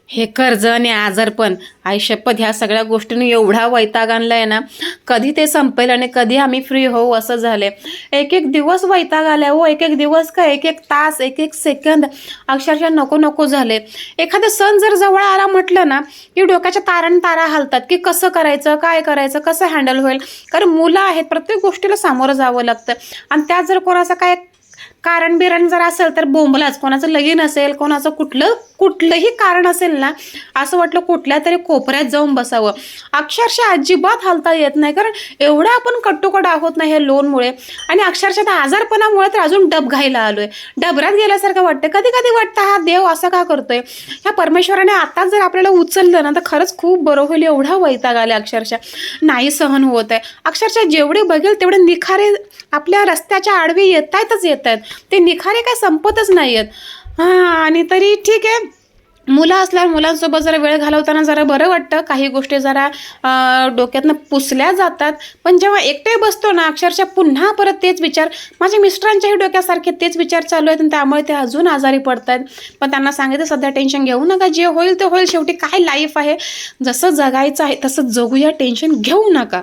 हे कर्ज आणि आजारपण आयुष्यपत ह्या सगळ्या गोष्टींनी एवढा वैताग आणलाय ना, कधी ते संपेल आणि कधी आम्ही फ्री होऊ असं झालंय. एक एक दिवस वैताग आलाय हो, एक एक दिवस काय, एक एक तास, एक एक सेकंद अक्षरशः नको नको झाले. एखादा सण जर जवळ आला म्हटलं ना की डोक्याच्या तारण तारा हालतात की कसं करायचं, काय करायचं, कसं हँडल होईल. कारण मुलं आहेत, प्रत्येक गोष्टीला सामोरं जावं लागतं. आणि त्यात जर कोणाचा काय कारण बिरण जर असेल तर बोंबलाच, कोणाचं लगीन असेल, कोणाचं कुठलंही कारण असेल ना, असं वाटलं कुठल्या तरी कोपऱ्यात जाऊन बसावं. अक्षरशः अजिबात हालता येत नाही, कारण एवढं आपण कट्टोकट आहोत ना हे लोनमुळे. आणि अक्षरशः त्या आजारपणामुळे तर अजून डब घायला आलोय, डबऱ्यात गेल्यासारखं वाटतं. कधी कधी वाटतं हा देव असं का करतोय. ह्या परमेश्वराने आताच जर आपल्याला उचललं ना तर खरंच खूप बरं होईल. एवढा वैताग आला अक्षरशः, नाही सहन होत आहे. अक्षरशः जेवढे बघेल तेवढे निखारे आपल्या रस्त्याच्या आडवे येत आहेत. ते निखारे काय संपतच नाही आहेत. आणि तरी ठीक आहे, मुलं असल्यावर मुलांसोबत जरा वेळ घालवताना जरा बरं वाटतं. काही गोष्टी जरा डोक्यातनं पुसल्या जातात. पण जेव्हा एकटे बसतो ना, अक्षरशः पुन्हा परत तेच विचार, माझ्या मिस्टरांच्याही डोक्यासारखे तेच विचार चालू आहेत आणि त्यामुळे ते अजून आजारी पडत आहेत. पण त्यांना सांगितलं सध्या टेन्शन घेऊ नका, जे होईल ते होईल. शेवटी काय लाईफ आहे, जसं जगायचं आहे तसं जगूया, टेन्शन घेऊ नका.